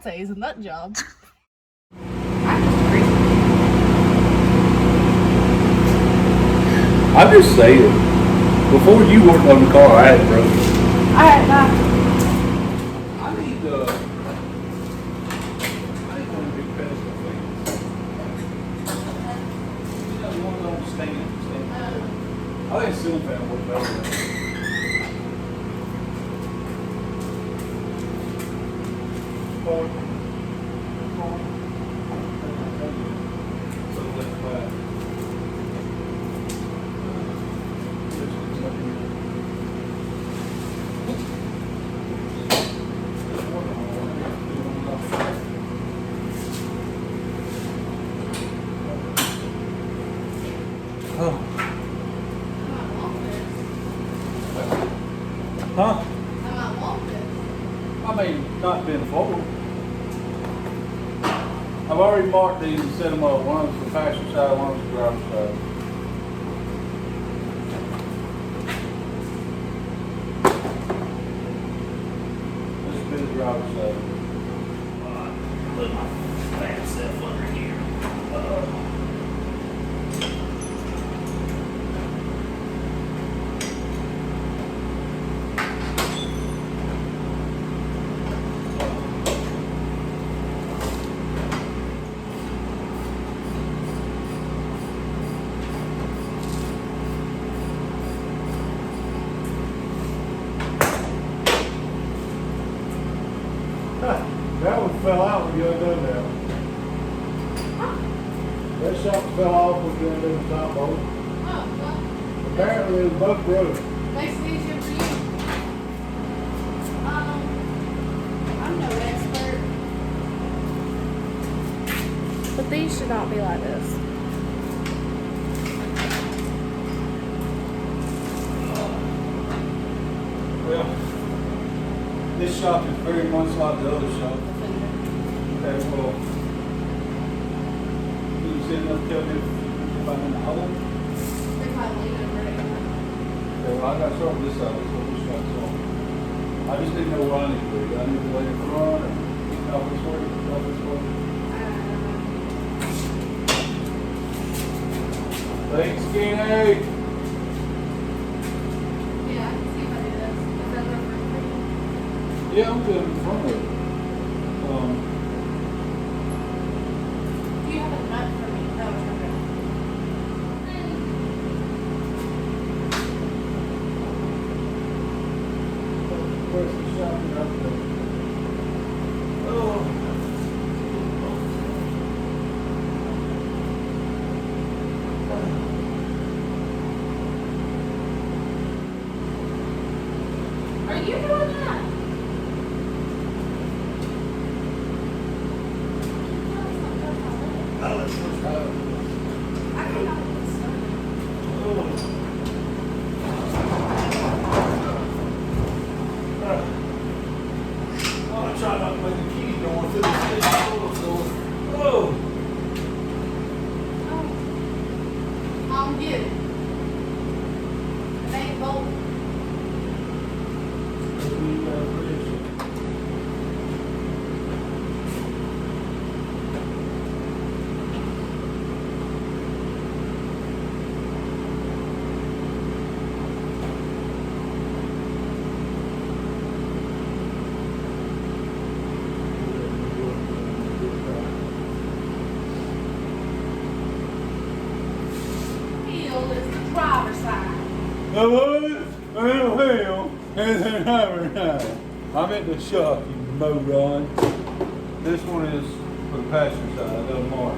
say is a nut job. I'm just saying, before you worked on the car, I had it broken. I had not. I need one big pedestal thing. You know, one of those stand. I think ceiling fan would work better. Huh? I mean, not being forward. I've already marked these and set them up. One's the passenger side, one's the driver's side. This will be the driver's side. Put my fat self under here. That one fell out when you undone that. That something fell off when you undone the top bolt. Oh, well. Apparently it was both broke. Makes it easier for you. I'm no expert. But these should not be like this. Well, this shop is very much like the other shop. Okay, well, you said enough to tell me if I'm in the hole? They probably leave it right now. Okay, well, I got to start with this side, so this shop, so. I just didn't know where I need to be. I need to lay in front or out this way, out this way. Thanks, Skinny. Yeah, I can see if I do this. Is that what I'm Yeah, I'm good in front of it. Do you have a nut for me? That was okay. Where's the shop? Oh. Are you doing that? Oh, that's so tired. I cannot get this started. Oh, I'm trying not to make the keys going through the door. Oh. I'll get it. It ain't bolted. Hill is the driver's side. I'm at the shop, you moron. This one is for the passenger side, I got a mark.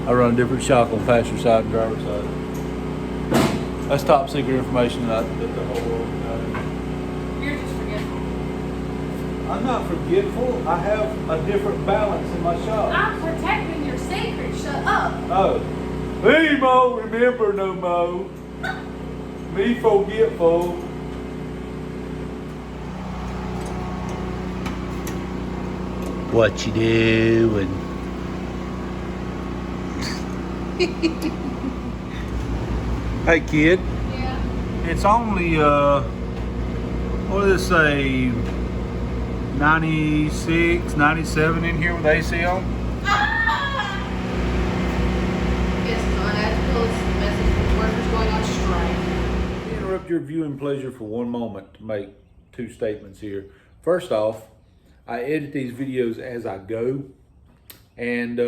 I run a different shock on passenger side and driver's side. That's top secret information that the whole world knows. You're just forgetful. I'm not forgetful, I have a different balance in my shop. I'm protecting your secret. Shut up. Oh. Me mo remember no mo. Me forgetful. What you doing? Hey kid. Yeah. It's only what does it say? 96, 97 in here with AC on. Yes, John, I have to post a message from workers going on strike. Interrupt your viewing pleasure for one moment to make two statements here. First off, I edit these videos as I go, and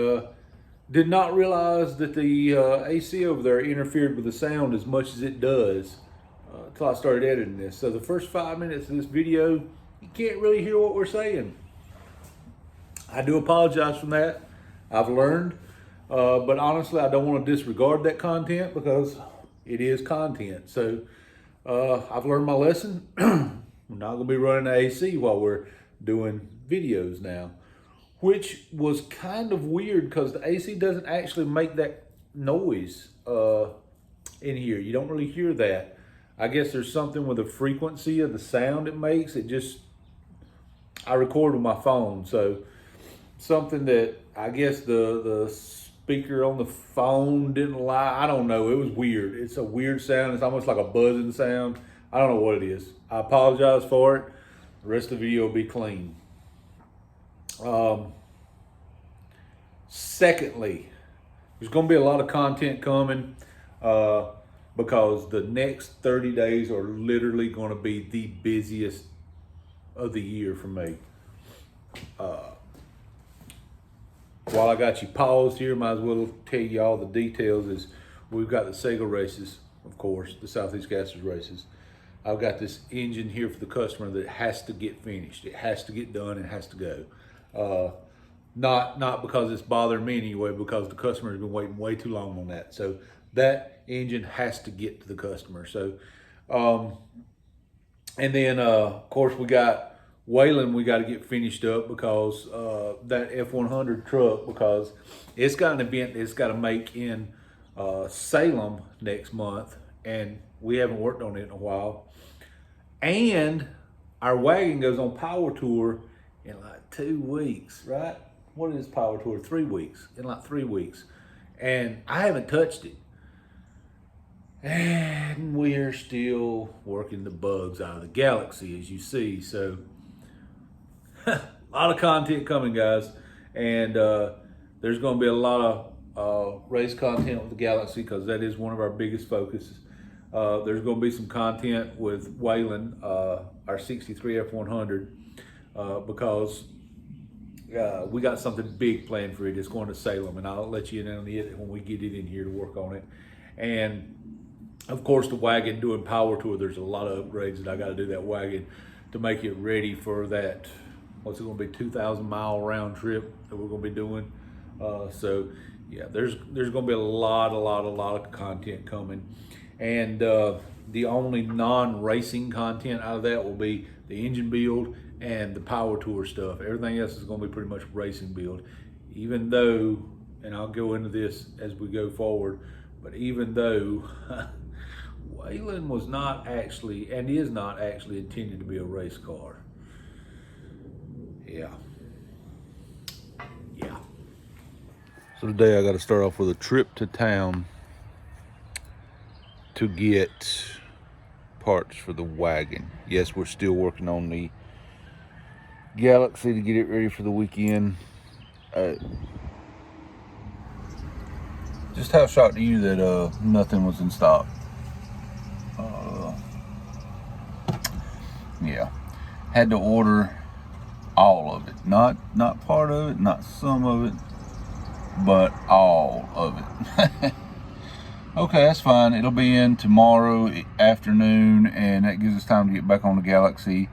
did not realize that the AC over there interfered with the sound as much as it does until I started editing this. So the first 5 minutes of this video, you can't really hear what we're saying. I do apologize for that. I've learned, but honestly, I don't want to disregard that content because it is content. So I've learned my lesson. We're not going to be running the AC while we're doing videos now, which was kind of weird because the AC doesn't actually make that noise in here. You don't really hear that. I guess there's something with the frequency of the sound it makes. I record with my phone, so something that I guess the speaker on the phone didn't lie. I don't know. It was weird. It's a weird sound. It's almost like a buzzing sound. I don't know what it is. I apologize for it. The rest of the video will be clean. Secondly, there's going to be a lot of content coming because the next 30 days are literally going to be the busiest of the year for me. While I got you paused here, might as well tell you all the details. Is we've got the Sega races, of course, the Southeast Gases races. I've got this engine here for the customer that has to get finished. It has to get done. It has to go. Not because it's bothering me anyway, because the customer has been waiting way too long on that. So that engine has to get to the customer. So, and then of course we got Waylon. We got to get finished up because that F100 truck, because it's got an event it's got to make in Salem next month, and we haven't worked on it in a while. And our wagon goes on power tour in like 2 weeks, right? What is power tour? 3 weeks, in like 3 weeks. And I haven't touched it. And we're still working the bugs out of the Galaxie, as you see. So, a lot of content coming, guys. And there's going to be a lot of race content with the Galaxie because that is one of our biggest focuses. There's going to be some content with Waylon, our 63 F100, because we got something big planned for it. It's going to Salem, and I'll let you in on it when we get it in here to work on it. And of course, the wagon doing power tour, there's a lot of upgrades that I got to do that wagon to make it ready for that. What's it going to be? 2,000 mile round trip that we're going to be doing. So yeah, there's going to be a lot of content coming. And the only non-racing content out of that will be the engine build and the power tour stuff. Everything else is going to be pretty much racing build. Even though, and I'll go into this as we go forward, but even though Waylon was not actually, and is not actually intended to be a race car. Yeah. So today I got to start off with a trip to town to get parts for the wagon. Yes, we're still working on the Galaxie to get it ready for the weekend. Just how shocked are you that nothing was in stock? Yeah, had to order all of it, not part of it, not some of it, but all of it. Okay, that's fine. It'll be in tomorrow afternoon, and that gives us time to get back on the Galaxie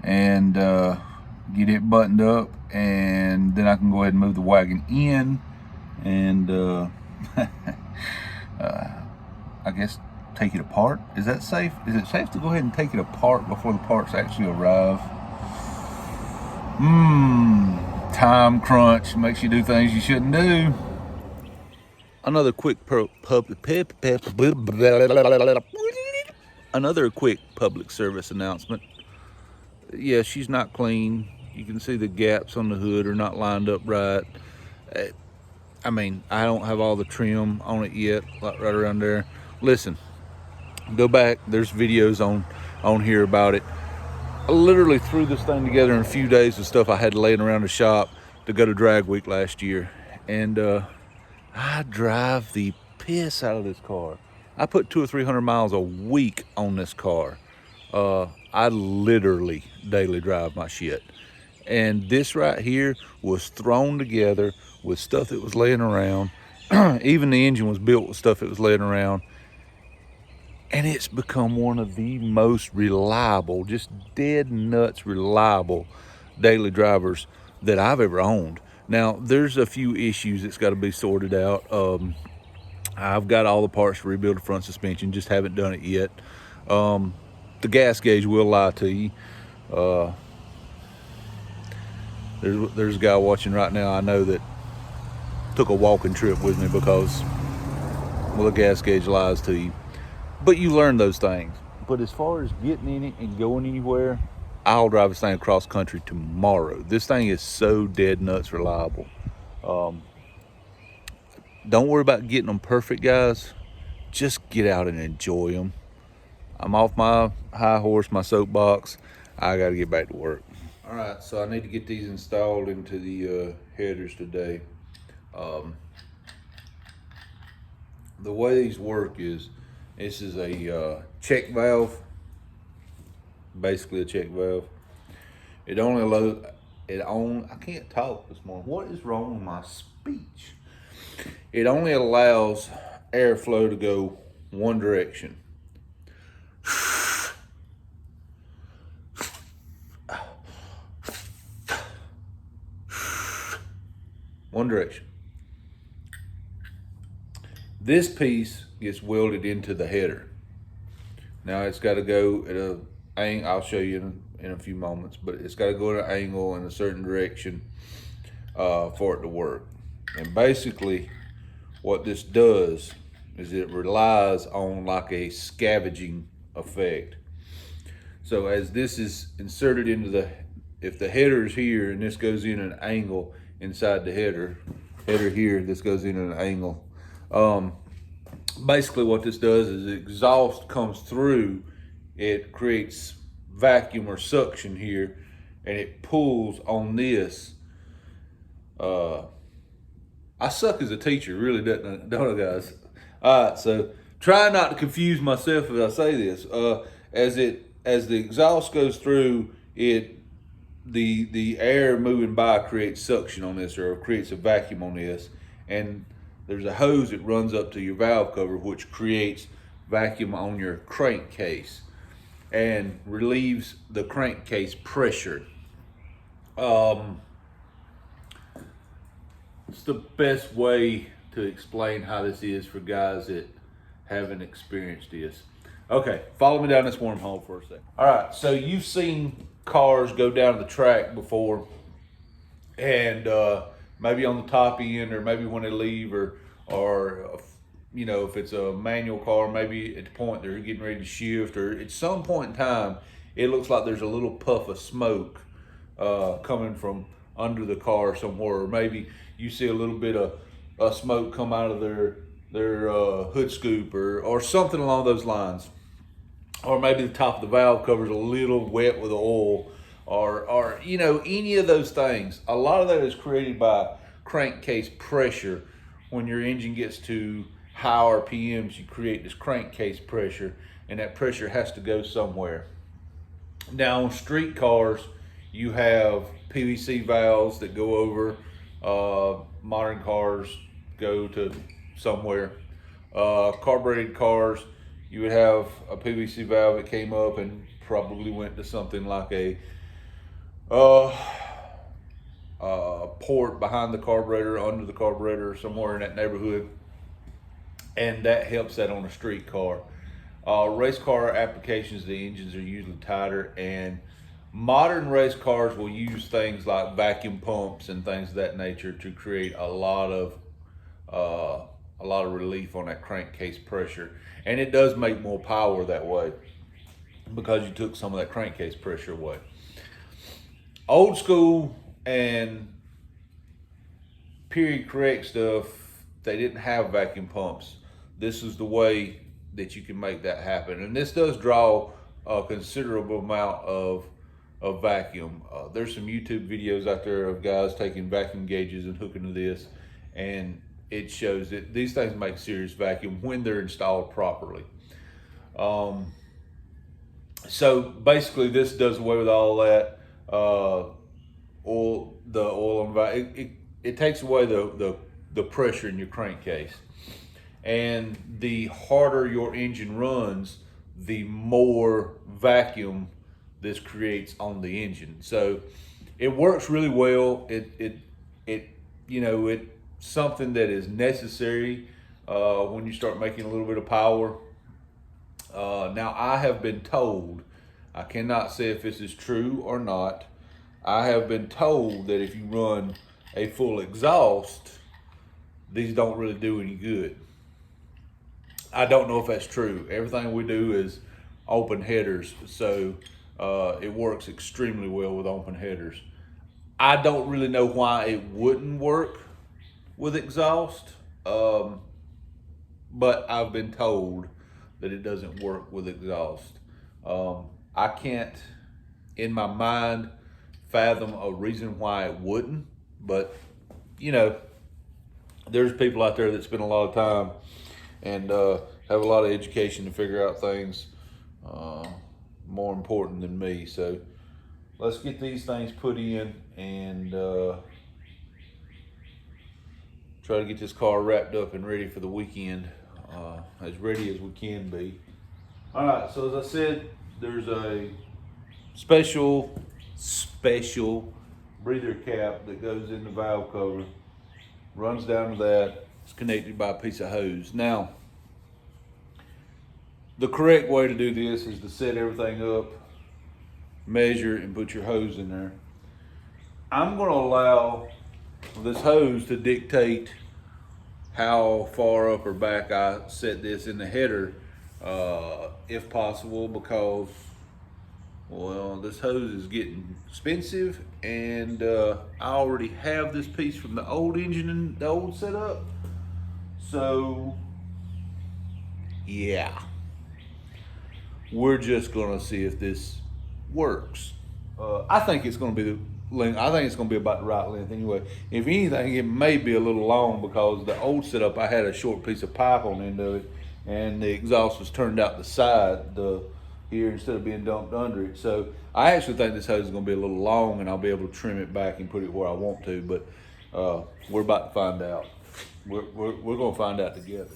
and get it buttoned up, and then I can go ahead and move the wagon in and I guess take it apart. Is that safe? Is it safe to go ahead and take it apart before the parts actually arrive? Time crunch makes you do things you shouldn't do. Another quick public service announcement. Yeah, she's not clean. You can see the gaps on the hood are not lined up right. I mean, I don't have all the trim on it yet, like right around there. Listen, go back. There's videos on here about it. I literally threw this thing together in a few days of stuff I had laying around the shop to go to drag week last year. And I drive the piss out of this car. I put 200 or 300 miles a week on this car. I literally daily drive my shit. And this right here was thrown together with stuff that was laying around. Even the engine was built with stuff that was laying around. And it's become one of the most reliable, just dead nuts reliable daily drivers that I've ever owned. Now, there's a few issues that's got to be sorted out. I've got all the parts to rebuild the front suspension, just haven't done it yet. The gas gauge will lie to you. There's a guy watching right now I know that took a walking trip with me because, well, the gas gauge lies to you. But you learn those things. But as far as getting in it and going anywhere, I'll drive this thing across country tomorrow. This thing is so dead nuts reliable. Don't worry about getting them perfect, guys. Just get out and enjoy them. I'm off my high horse, my soapbox. I got to get back to work. All right, so I need to get these installed into the headers today. The way these work is, this is a check valve, basically a check valve. It only allows, I can't talk this morning. What is wrong with my speech? It only allows airflow to go one direction. One direction. This piece gets welded into the header. Now it's got to go at a angle. I'll show you in a few moments, but it's got to go at an angle in a certain direction for it to work. And basically what this does is it relies on like a scavenging effect. So as this is inserted into if the header is here and this goes in an angle inside the header here, this goes in an angle. Basically what this does is the exhaust comes through, it creates vacuum or suction here, and it pulls on this. I suck as a teacher, really, don't I, guys? All right, so try not to confuse myself as I say this. As the exhaust goes through, the air moving by creates suction on this, or creates a vacuum on this, and there's a hose that runs up to your valve cover, which creates vacuum on your crankcase and relieves the crankcase pressure. It's the best way to explain how this is for guys that haven't experienced this. Okay, follow me down this wormhole for a second. All right, so you've seen cars go down the track before, and maybe on the top end, or maybe when they leave, or you know, if it's a manual car, maybe at the point they're getting ready to shift, or at some point in time, it looks like there's a little puff of smoke coming from under the car somewhere, or maybe you see a little bit of smoke come out of their hood scoop, or something along those lines. Or maybe the top of the valve cover's a little wet with oil, or you know, any of those things. A lot of that is created by crankcase pressure. When your engine gets to high RPMs, you create this crankcase pressure, and that pressure has to go somewhere. Now on street cars, you have PVC valves that go over. Modern cars go to somewhere. Carbureted cars, you would have a PVC valve that came up and probably went to something like a port behind the carburetor, under the carburetor, somewhere in that neighborhood, and that helps that on a street car. Race car applications, the engines are usually tighter, and modern race cars will use things like vacuum pumps and things of that nature to create a lot of relief on that crankcase pressure. And it does make more power that way because you took some of that crankcase pressure away. Old school and period correct stuff, they didn't have vacuum pumps. This is the way that you can make that happen. And this does draw a considerable amount of of vacuum. There's some YouTube videos out there of guys taking vacuum gauges and hooking to this, and it shows that these things make serious vacuum when they're installed properly. So basically, this does away with all that. The oil on it takes away the pressure in your crankcase, and the harder your engine runs, the more vacuum this creates on the engine. So it works really well. It's something that is necessary when you start making a little bit of power. Now I have been told, I cannot say if this is true or not, I have been told that if you run a full exhaust, these don't really do any good. I don't know if that's true. Everything we do is open headers, so it works extremely well with open headers. I don't really know why it wouldn't work with exhaust, but I've been told that it doesn't work with exhaust. I can't, in my mind, fathom a reason why it wouldn't, but there's people out there that spend a lot of time and have a lot of education to figure out things more important than me. So let's get these things put in and try to get this car wrapped up and ready for the weekend, as ready as we can be. All right, so as I said, there's a special breather cap that goes in the valve cover, runs down to that. It's connected by a piece of hose. Now, the correct way to do this is to set everything up, measure, and put your hose in there. I'm going to allow this hose to dictate how far up or back I set this in the header, if possible, because, well, this hose is getting expensive, and I already have this piece from the old engine and the old setup. So, yeah, we're just gonna see if this works. I think it's gonna be the length. I think it's gonna be about the right length anyway. If anything, it may be a little long because the old setup, I had a short piece of pipe on the end of it, and the exhaust was turned out the side here instead of being dumped under it. So I actually think this hose is gonna be a little long, and I'll be able to trim it back and put it where I want to. But we're about to find out. We're gonna find out together.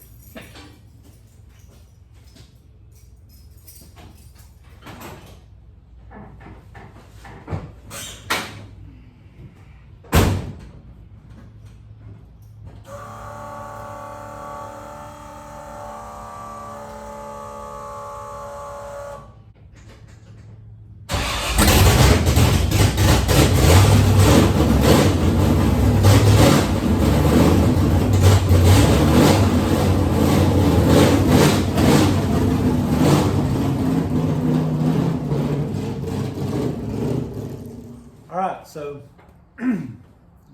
All right, so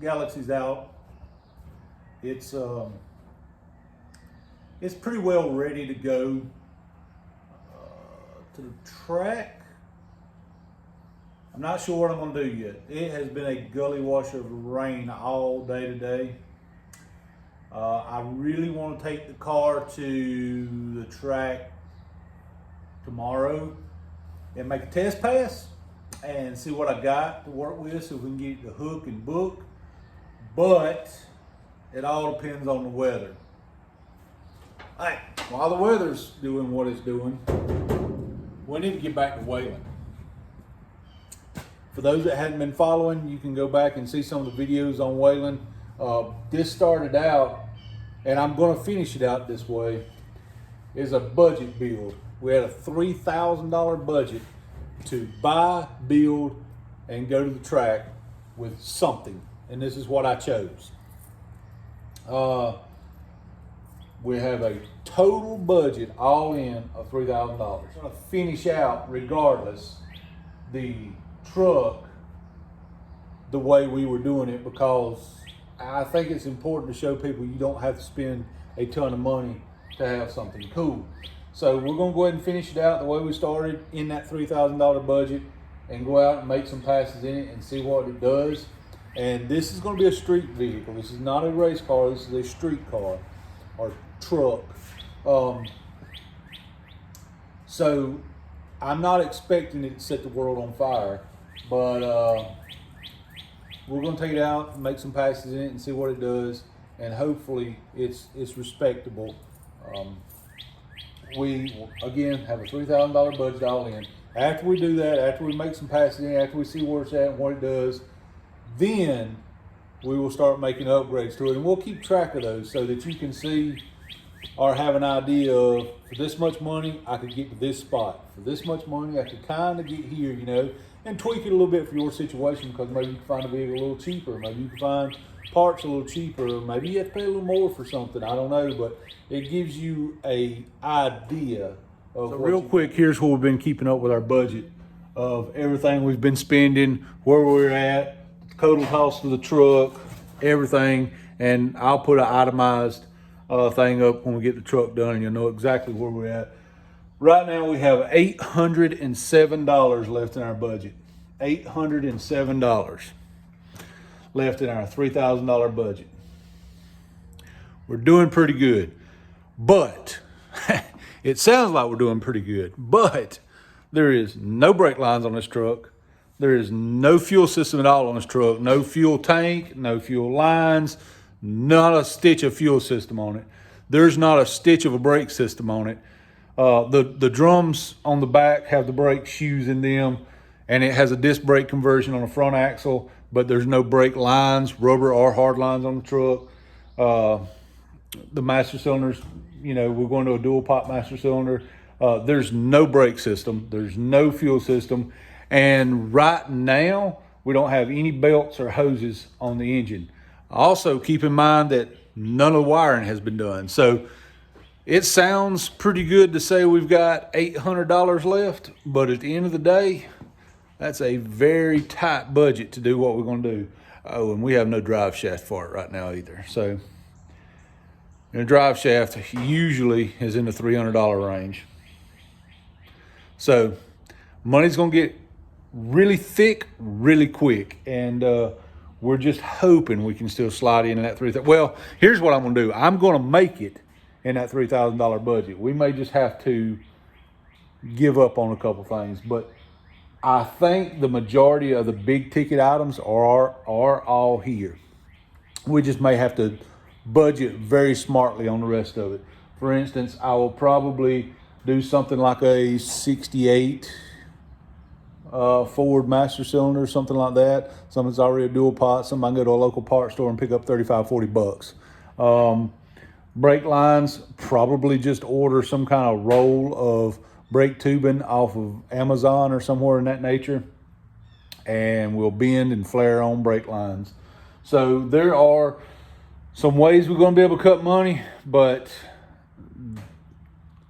Galaxie's out. It's pretty well ready to go to the track. I'm not sure what I'm gonna do yet. It has been a gully washer of rain all day today. I really want to take the car to the track tomorrow and make a test pass and see what I got to work with, so we can get the hook and book. But it all depends on the weather. All right, while the weather's doing what it's doing, we need to get back to Waylon. For those that hadn't been following, you can go back and see some of the videos on Waylon. This started out, and I'm gonna finish it out this way, is a budget build. We had a $3,000 budget to buy, build, and go to the track with something. And this is what I chose. We have a total budget all in of $3,000. I'm gonna finish out, regardless, the truck the way we were doing it, because I think it's important to show people you don't have to spend a ton of money to have something cool. So we're gonna go ahead and finish it out the way we started in that $3,000 budget. and go out and make some passes in it and see what it does. And this is going to be a street vehicle. This is not a race car. This is a street car or truck. So I'm not expecting it to set the world on fire, but we're going to take it out and make some passes in it and see what it does. And hopefully it's respectable. We again have a $3,000 budget all in. After we do that, after we make some passes in, after we see where it's at and what it does, then we will start making upgrades to it, and we'll keep track of those so that you can see or have an idea of, for this much money I could get to this spot, for this much money I could kind of get here, you know, and tweak it a little bit for your situation, because maybe you can find a vehicle a little cheaper, maybe you can find parts a little cheaper, maybe you have to pay a little more for something, I don't know, but it gives you a idea of. So real quick, here's where we've been keeping up with our budget of everything we've been spending, where we're at, total cost of the truck, everything, and I'll put an itemized thing up when we get the truck done, and you'll know exactly where we're at. Right now we have $807 left in our budget. $807 left in our $3,000 budget. We're doing pretty good, but it sounds like we're doing pretty good, but there is no brake lines on this truck. There is no fuel system at all on this truck. No fuel tank, no fuel lines, not a stitch of fuel system on it. There's not a stitch of a brake system on it. The drums on the back have the brake shoes in them, and it has a disc brake conversion on the front axle, but there's no brake lines, rubber or hard lines on the truck. The master cylinders, you know, we're going to a dual pop master cylinder. There's no brake system. There's no fuel system. And right now, we don't have any belts or hoses on the engine. Also, keep in mind that none of the wiring has been done. So it sounds pretty good to say we've got $800 left, but at the end of the day, that's a very tight budget to do what we're going to do. Oh, and we have no drive shaft for it right now either. So a drive shaft usually is in the $300 range. So money's going to get really thick, really quick, and we're just hoping we can still slide in that $3,000. Well, here's what I'm going to do. I'm going to make it in that $3,000 budget. We may just have to give up on a couple things, but I think the majority of the big ticket items are all here. We just may have to budget very smartly on the rest of it. For instance, I will probably do something like a 68 Ford master cylinder, something like that. Something's already a dual pot. Something I can go to a local parts store and pick up $35-40. Brake lines, probably just order some kind of roll of brake tubing off of Amazon or somewhere in that nature, and we'll bend and flare on brake lines. So there are some ways we're going to be able to cut money, but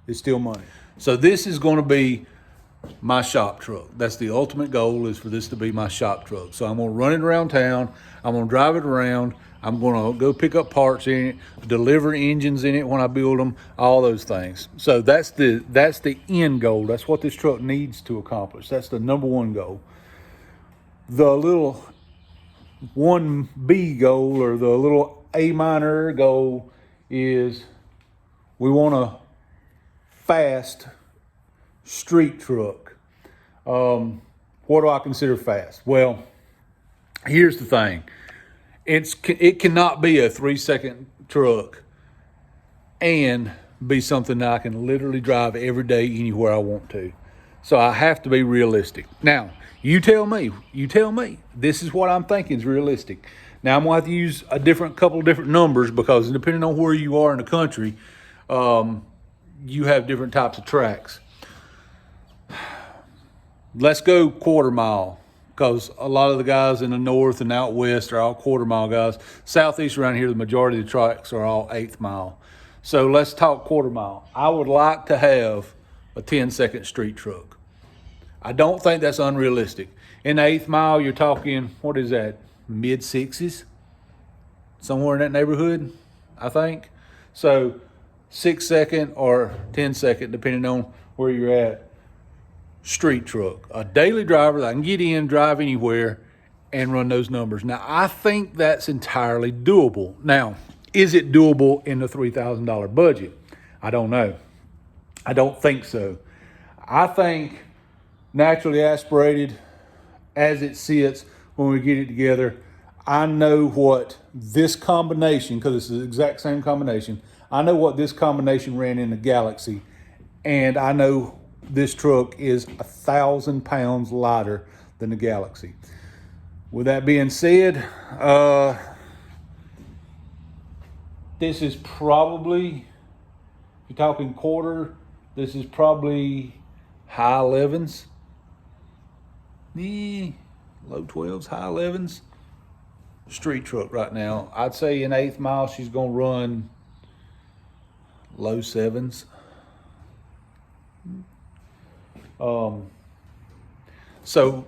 it's still money. So this is going to be my shop truck. That's the ultimate goal, is for this to be my shop truck. So I'm going to run it around town. I'm going to drive it around. I'm going to go pick up parts in it, deliver engines in it when I build them, all those things. So that's the end goal. That's what this truck needs to accomplish. That's the number one goal. The little 1B goal, or the little A minor goal, is we want a fast street truck. What do I consider fast? Well, here's the thing. It cannot be a 3-second truck and be something that I can literally drive every day anywhere I want to. So I have to be realistic. Now, you tell me, this is what I'm thinking is realistic. Now I'm gonna have to use a couple of different numbers, because depending on where you are in the country, you have different types of tracks. Let's go quarter mile, because a lot of the guys in the north and out west are all quarter mile guys. Southeast around here, the majority of the tracks are all 1/8 mile. So let's talk quarter mile. I would like to have a 10-second street truck. I don't think that's unrealistic. In the 1/8 mile, you're talking, what is that, mid-6s? Somewhere in that neighborhood, I think. So 6-second or 10-second, depending on where you're at. street truck, a daily driver that I can get in, drive anywhere, and run those numbers. Now, I think that's entirely doable. Now, is it doable in the $3,000 budget? I don't know. I don't think so. I think naturally aspirated as it sits when we get it together, I know what this combination, because it's the exact same combination, I know what this combination ran in the Galaxie, and I know this truck is 1,000 pounds lighter than the Galaxie. With that being said, this is probably, if you're talking quarter, this is probably high 11s. Low 12s, high 11s. Street truck right now. I'd say in 8th mile, she's going to run low 7s. So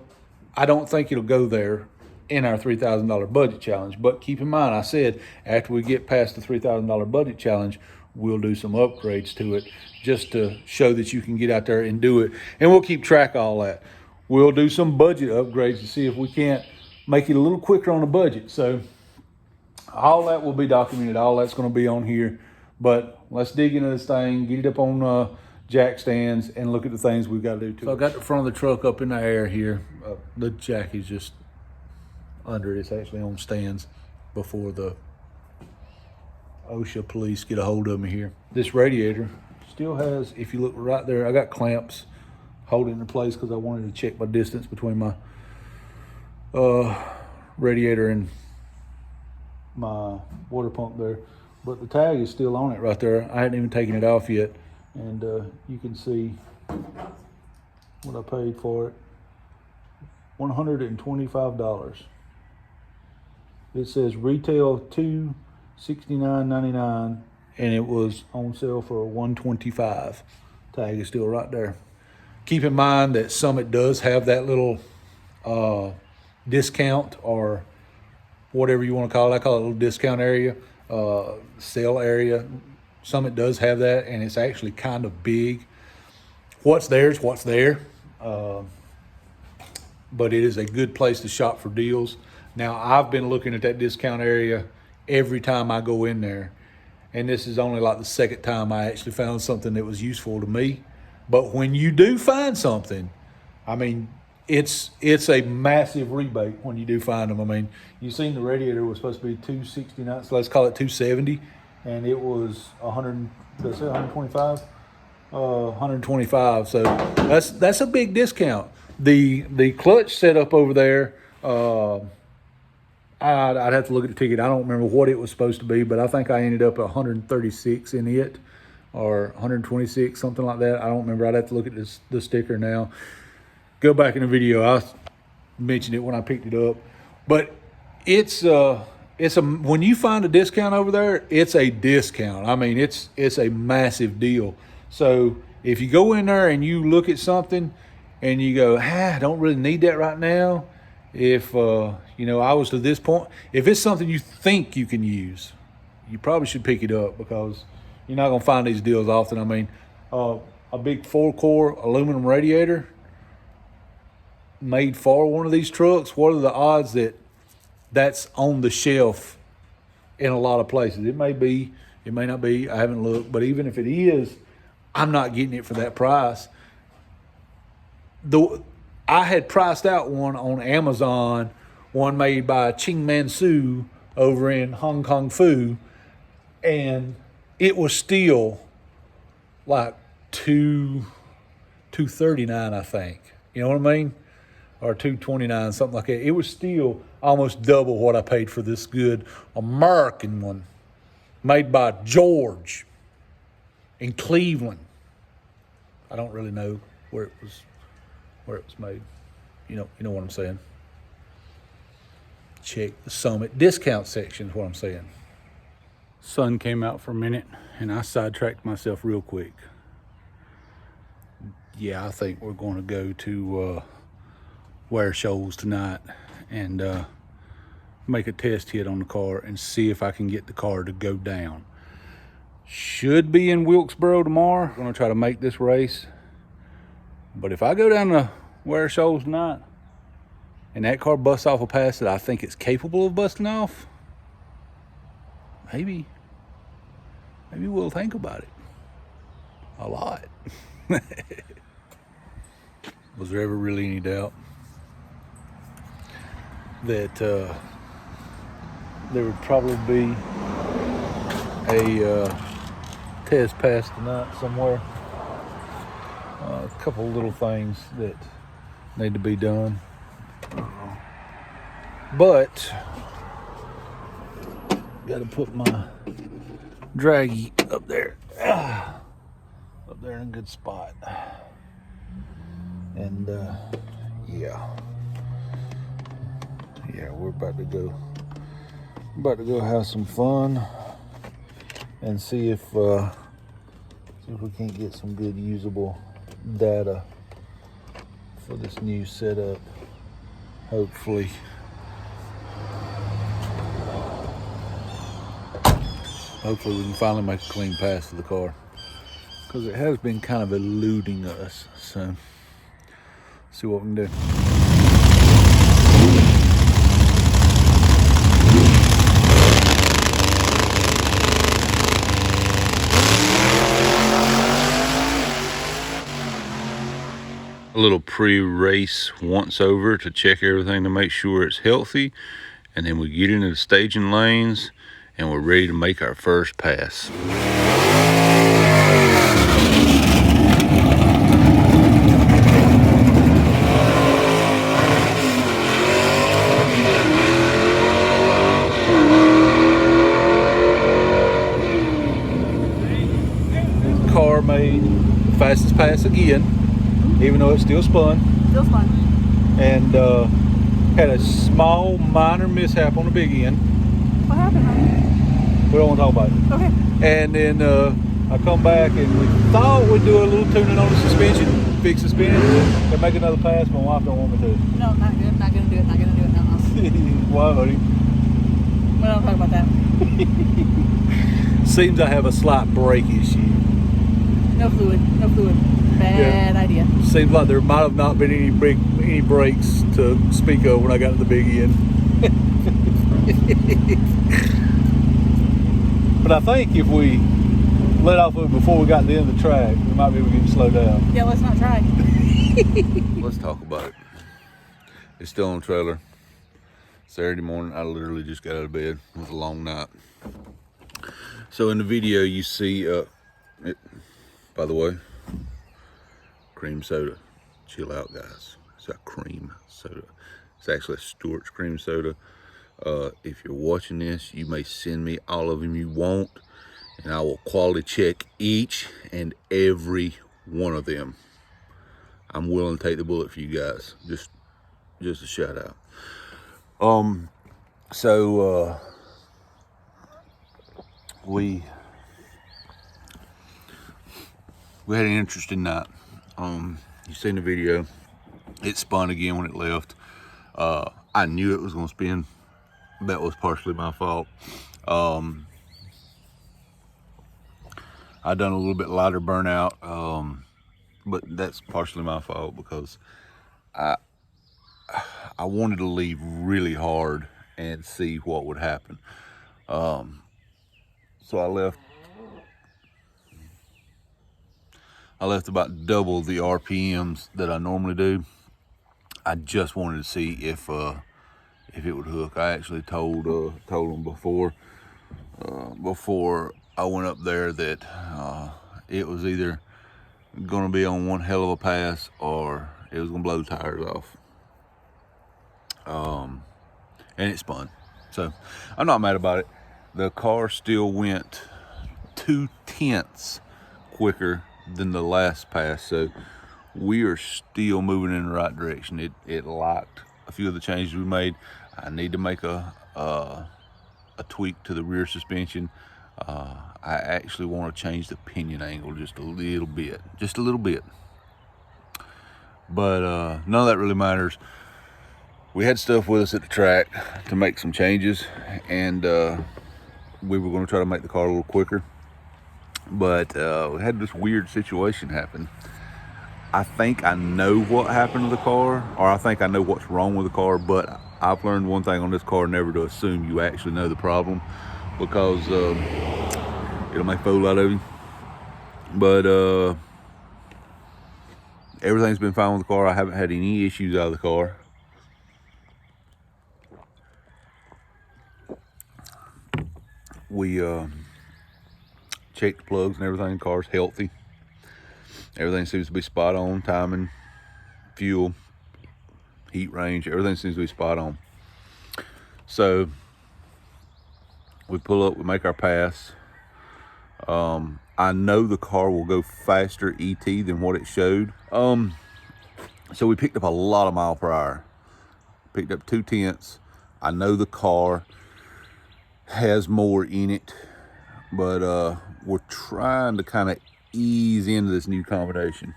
I don't think it'll go there in our $3,000 budget challenge. But keep in mind, I said after we get past the $3,000 budget challenge, we'll do some upgrades to it just to show that you can get out there and do it. And we'll keep track of all that. We'll do some budget upgrades to see if we can't make it a little quicker on the budget. So all that will be documented. All that's going to be on here. But let's dig into this thing, get it up on jack stands, and look at the things we've got to do to it. So I got the front of the truck up in the air here. The jack is just under it. It's actually on stands before the OSHA police get a hold of me here. This radiator still has, if you look right there, I got clamps holding it in place because I wanted to check my distance between my radiator and my water pump there. But the tag is still on it right there. I hadn't even taken it off yet. And you can see what I paid for it. $125. It says retail $269.99, and it was on sale for $125. Tag is still right there. Keep in mind that Summit does have that little discount, or whatever you want to call it. I call it a little discount area, sale area. Summit does have that, and it's actually kind of big. What's there is what's there. But it is a good place to shop for deals. Now, I've been looking at that discount area every time I go in there, and this is only like the second time I actually found something that was useful to me. But when you do find something, I mean, it's a massive rebate when you do find them. I mean, you seen the radiator was supposed to be $269, so let's call it $270, and it was $125. $125. So that's a big discount. The clutch setup over there, I'd have to look at the ticket. I don't remember what it was supposed to be, but I think I ended up at 136 in it, or 126, something like that. I don't remember. I'd have to look at the sticker now. Go back in the video. I mentioned it when I picked it up. But it's when you find a discount over there, it's a discount. I mean, it's a massive deal. So if you go in there and you look at something and you go, I don't really need that right now. If, I was to this point, if it's something you think you can use, you probably should pick it up, because you're not going to find these deals often. I mean, a big 4-core aluminum radiator made for one of these trucks, what are the odds that that's on the shelf in a lot of places? It may be, it may not be. I haven't looked. But even if it is, I'm not getting it for that price. I had priced out one on Amazon, one made by Ching Mansu over in Hong Kong Fu, and it was still like $239, I think. You know what I mean? Or $229, something like that. It was still almost double what I paid for this good American one, made by George in Cleveland. I don't really know where it was made. You know what I'm saying. Check the Summit discount section is what I'm saying. Sun came out for a minute and I sidetracked myself real quick. Yeah, I think we're going to go to Ware Shoals tonight and make a test hit on the car and see if I can get the car to go down. Should be in Wilkesboro tomorrow. I'm going to try to make this race. But if I go down to Ware Shoals tonight and that car busts off a pass that I think it's capable of busting off, maybe we'll think about it a lot. Was there ever really any doubt that there would probably be a test pass tonight somewhere? A couple little things that need to be done, but got to put my draggy up there in a good spot. And yeah, we're about to go have some fun and see if we can't get some good usable data for this new setup. Hopefully we can finally make a clean pass to the car, because it has been kind of eluding us. So see what we can do. A little pre-race once over to check everything to make sure it's healthy, and then we get into the staging lanes and we're ready to make our first pass. Car made the fastest pass again, even though it still spun. And had a small minor mishap on the big end. What happened, honey? We don't want to talk about it. Okay. And then I come back and we thought we'd do a little tuning on the suspension, fix the spin, and make another pass. My wife don't want me to. No, not good. Not gonna do it. Not gonna do it. No. Why, buddy? We don't talk about that. Seems I have a slight brake issue. No fluid. Bad idea. Seems like there might have not been any brakes to speak of when I got to the big end. But I think if we let off of it before we got to the end of the track, we might be able to get it slowed down. Yeah, let's not try. Let's talk about it. It's still on the trailer. Saturday morning, I literally just got out of bed. It was a long night. So in the video, you see, by the way, cream soda. Chill out, guys. It's got cream soda. It's actually a Stewart's cream soda. If you're watching this, you may send me all of them you want, and I will quality check each and every one of them. I'm willing to take the bullet for you guys. Just a shout out. So we had an interesting night. You seen the video. It spun again when it left. I knew it was going to spin. That was partially my fault. I done a little bit lighter burnout, but that's partially my fault because I wanted to leave really hard and see what would happen. So I left about double the RPMs that I normally do. I just wanted to see if it would hook. I actually told them before I went up there that it was either going to be on one hell of a pass or it was going to blow the tires off. And it spun. So I'm not mad about it. The car still went 0.2 quicker than the last pass, so we are still moving in the right direction. It liked a few of the changes we made. I need to make a tweak to the rear suspension. I actually want to change the pinion angle just a little bit, but none of that really matters. We had stuff with us at the track to make some changes, and we were going to try to make the car a little quicker, but we had this weird situation happen. I think I know what happened to the car, or I think I know what's wrong with the car, but I've learned one thing on this car: never to assume you actually know the problem, because it'll make a fool out of you. But everything's been fine with the car. I haven't had any issues out of the car. We checked the plugs and everything. The car's healthy. Everything seems to be spot on. Timing, fuel, heat range, everything seems to be spot on. So we pull up, we make our pass. I know the car will go faster ET than what it showed. So we picked up a lot of mile per hour. Picked up 2/10. I know the car has more in it, but we're trying to kind of ease into this new combination.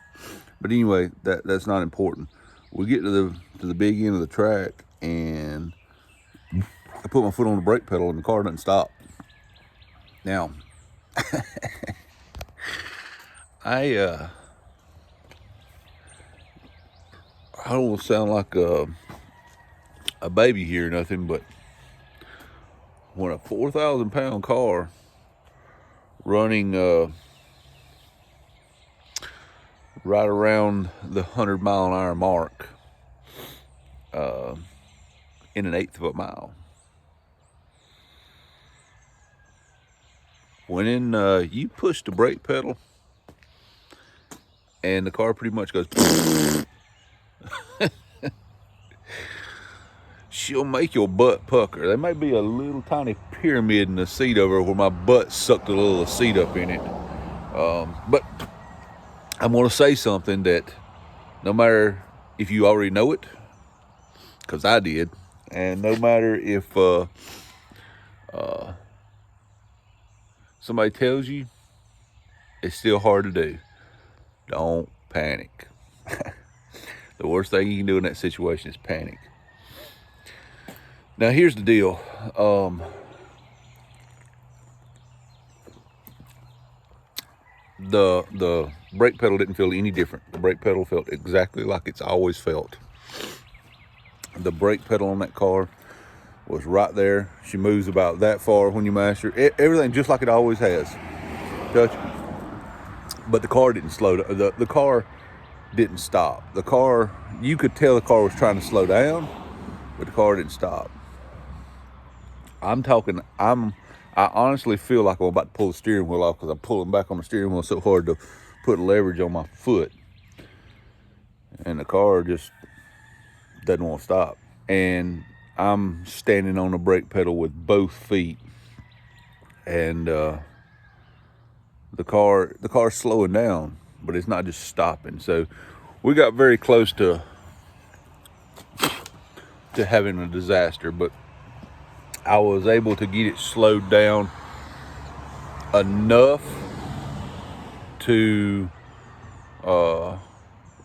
But anyway, that's not important. We get to the big end of the track, and I put my foot on the brake pedal, and the car doesn't stop. Now, I don't want to sound like a baby here or nothing, but when a 4,000-pound car running right around the 100-mile-an-hour mark in 1/8 of a mile, when you push the brake pedal and the car pretty much goes she'll make your butt pucker. There may be a little tiny pyramid in the seat over where my butt sucked a little seat up in it. But I'm going to say something that no matter if you already know it, because I did, and no matter if somebody tells you, it's still hard to do. Don't panic. The worst thing you can do in that situation is panic. Now here's the deal. The brake pedal didn't feel any different. The brake pedal felt exactly like it's always felt. The brake pedal on that car was right there. She moves about that far when you master it. Everything just like it always has. Touch. But the car didn't slow down. The car didn't stop. The car, you could tell the car was trying to slow down, but the car didn't stop. I honestly feel like I'm about to pull the steering wheel off because I'm pulling back on the steering wheel so hard to put leverage on my foot. And the car just doesn't want to stop. And I'm standing on the brake pedal with both feet. And the car's slowing down, but it's not just stopping. So we got very close to having a disaster, but I was able to get it slowed down enough to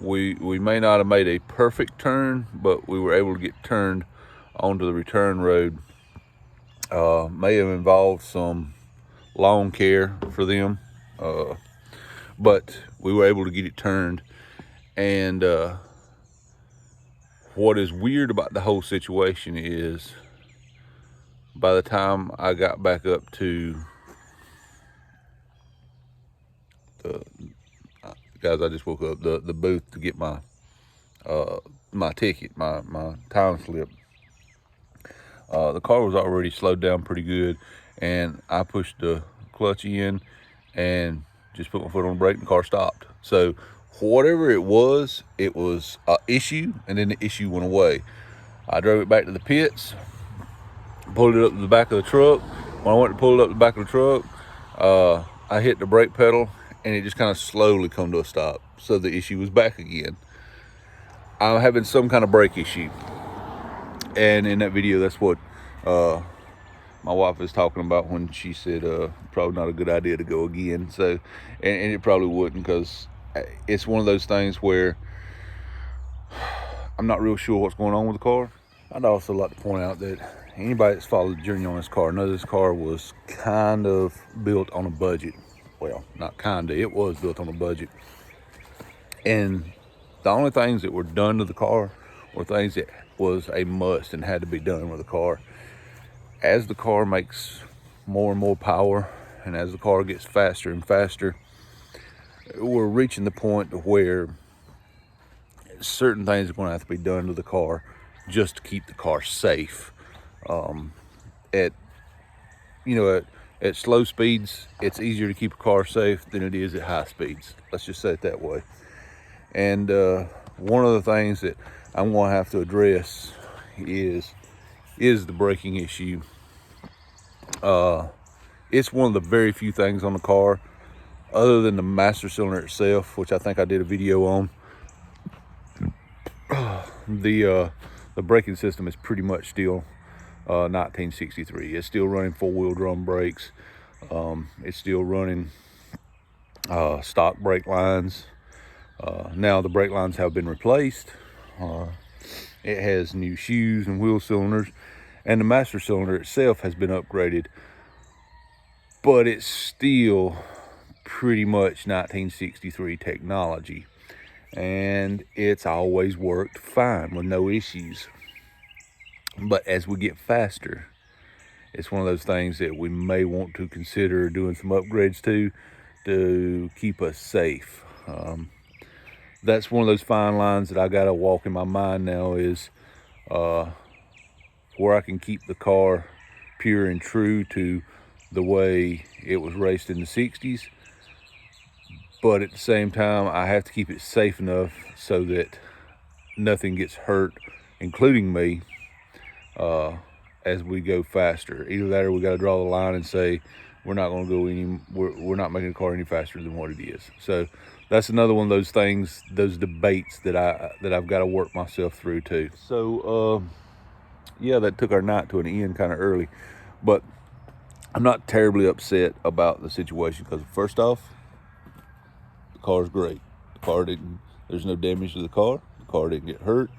we may not have made a perfect turn, but we were able to get turned onto the return road. May have involved some lawn care for them, but we were able to get it turned. And what is weird about the whole situation is, by the time I got back up to the guys, I just woke up, the booth to get my my ticket, my time slip, the car was already slowed down pretty good, and I pushed the clutch in and just put my foot on the brake, and the car stopped. So whatever it was an issue, and then the issue went away. I drove it back to the pits, pulled it up to the back of the truck. When I went to pull it up to the back of the truck, I hit the brake pedal, and it just kind of slowly come to a stop. So the issue was back again. I'm having some kind of brake issue. And in that video, that's what my wife was talking about when she said probably not a good idea to go again. So, and it probably wouldn't, because it's one of those things where I'm not real sure what's going on with the car. I'd also like to point out that anybody that's followed the journey on this car knows this car was kind of built on a budget. Well, not kinda, it was built on a budget. And The only things that were done to the car were things that was a must and had to be done with the car. As the car makes more and more power, and as the car gets faster and faster, we're reaching the point where certain things are going to have to be done to the car just to keep the car safe. At at slow speeds, it's easier to keep a car safe than it is at high speeds. Let's just say it that way. And one of the things that I'm going to have to address is the braking issue. It's one of the very few things on the car, other than the master cylinder itself, which I think I did a video on. The braking system is pretty much still 1963. It's still running four-wheel drum brakes. It's still running stock brake lines. Now the brake lines have been replaced. It has new shoes and wheel cylinders, and the master cylinder itself has been upgraded, but it's still pretty much 1963 technology, and it's always worked fine with no issues. But as we get faster, it's one of those things that we may want to consider doing some upgrades to keep us safe. That's one of those fine lines that I gotta walk in my mind now, is where I can keep the car pure and true to the way it was raced in the 60s, but at the same time I have to keep it safe enough so that nothing gets hurt, including me, as we go faster. Either that, or we got to draw the line and say we're not going to go we're not making the car any faster than what it is. So that's another one of those things, those debates that I've got to work myself through too. So yeah, that took our night to an end kind of early, but I'm not terribly upset about the situation, because first off, the car's great. There's no damage to the car. The car didn't get hurt.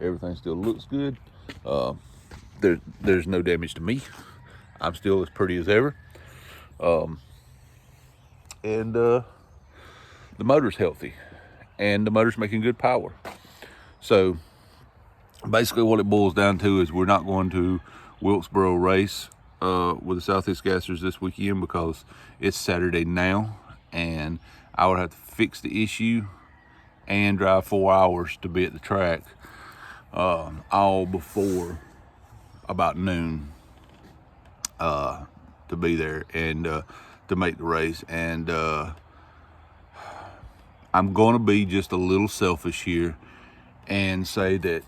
Everything still looks good. There's no damage to me. I'm still as pretty as ever. And the motor's healthy, and the motor's making good power. So basically what it boils down to is we're not going to Wilkesboro race with the Southeast Gassers this weekend, because it's Saturday now, and I would have to fix the issue and drive 4 hours to be at the track, all before about noon, to be there and to make the race. And I'm going to be just a little selfish here and say that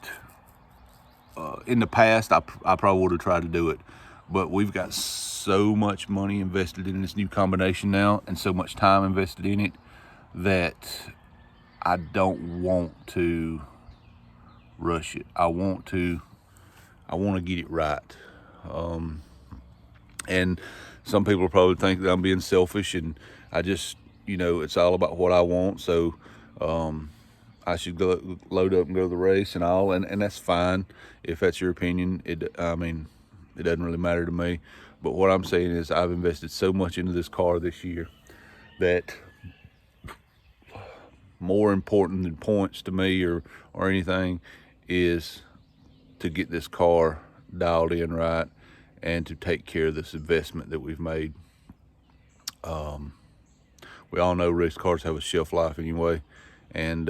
in the past I probably would have tried to do it, but we've got so much money invested in this new combination now, and so much time invested in it, that I don't want to rush it. I want to get it right. And some people probably think that I'm being selfish, and I just, it's all about what I want. So I should go load up and go to the race and all, and that's fine if that's your opinion. It doesn't really matter to me. But what I'm saying is, I've invested so much into this car this year that more important than points to me or anything is to get this car dialed in right, and to take care of this investment that we've made. We all know race cars have a shelf life anyway, and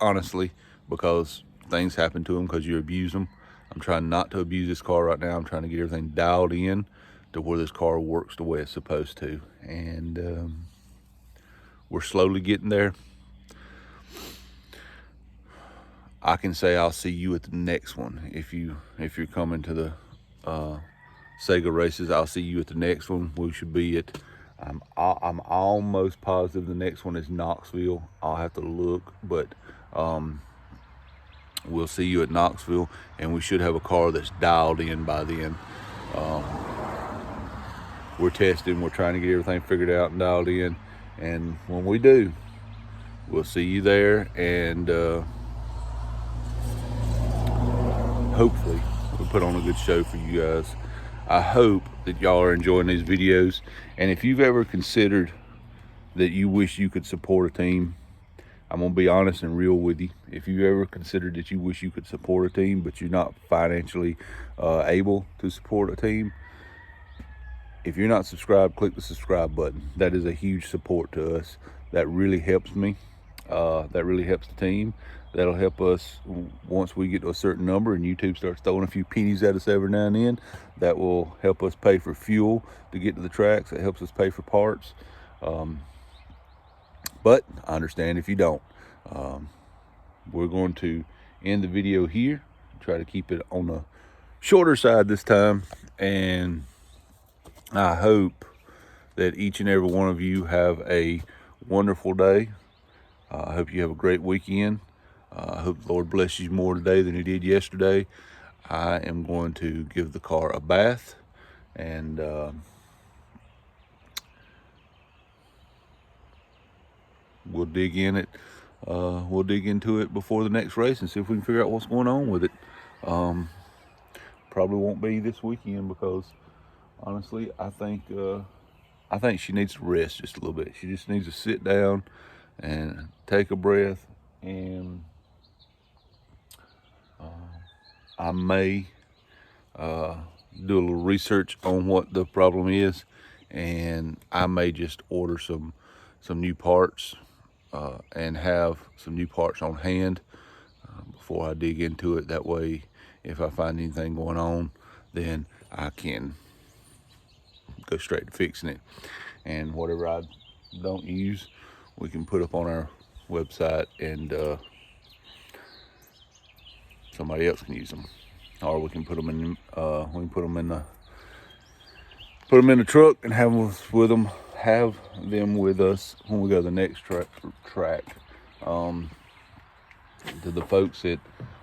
honestly, because things happen to them because you abuse them. I'm trying not to abuse this car right now. I'm trying to get everything dialed in to where this car works the way it's supposed to, and we're slowly getting there. I can say I'll see you at the next one. If you're coming to the Sega races, I'll see you at the next one. We should be at, I'm almost positive the next one is Knoxville. I'll have to look, but we'll see you at Knoxville, and we should have a car that's dialed in by then. We're testing, we're trying to get everything figured out and dialed in, and when we do, we'll see you there, and hopefully we'll put on a good show for you guys. I hope that y'all are enjoying these videos, and if you've ever considered that you wish you could support a team, I'm gonna be honest and real with you. If you ever considered that you wish you could support a team, but you're not financially able to support a team, if you're not subscribed, click the subscribe button. That is a huge support to us. That really helps me. That really helps the team. That'll help us once we get to a certain number and YouTube starts throwing a few pennies at us every now and then. That will help us pay for fuel to get to the tracks. It helps us pay for parts. But I understand if you don't. We're going to end the video here. Try to keep it on the shorter side this time. And I hope that each and every one of you have a wonderful day. I hope you have a great weekend. I hope the Lord bless you more today than he did yesterday. I am going to give the car a bath, and we'll dig in it. We'll dig into it before the next race and see if we can figure out what's going on with it. Probably won't be this weekend because honestly, I think she needs to rest just a little bit. She just needs to sit down and take a breath. And I may do a little research on what the problem is, and I may just order some new parts and have some new parts on hand before I dig into it. That way, if I find anything going on, then I can go straight to fixing it. And whatever I don't use, we can put up on our website, and somebody else can use them, or we can put them in. Put them in the truck and have them with us when we go to the next track. To the folks that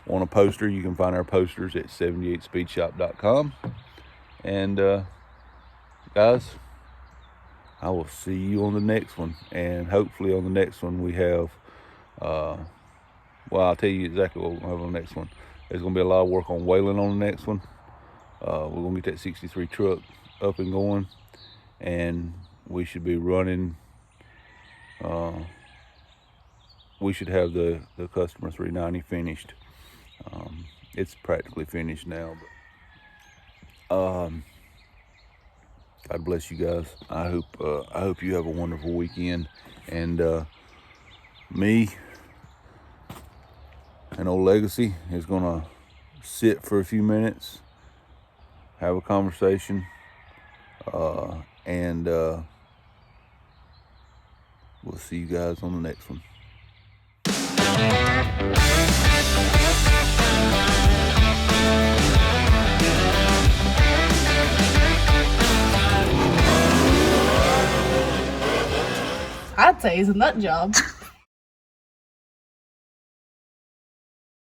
want a poster, you can find our posters at 78speedshop.com. And guys, I will see you on the next one. And hopefully on the next one we have, well, I'll tell you exactly what we're going to have on the next one. There's going to be a lot of work on Waylon on the next one. We're going to get that 63 truck up and going, and we should be running. We should have the customer 390 finished. It's practically finished now. But God bless you guys. I hope you have a wonderful weekend. And me and old Legacy is gonna sit for a few minutes, have a conversation, and we'll see you guys on the next one. I'd say he's a nut job.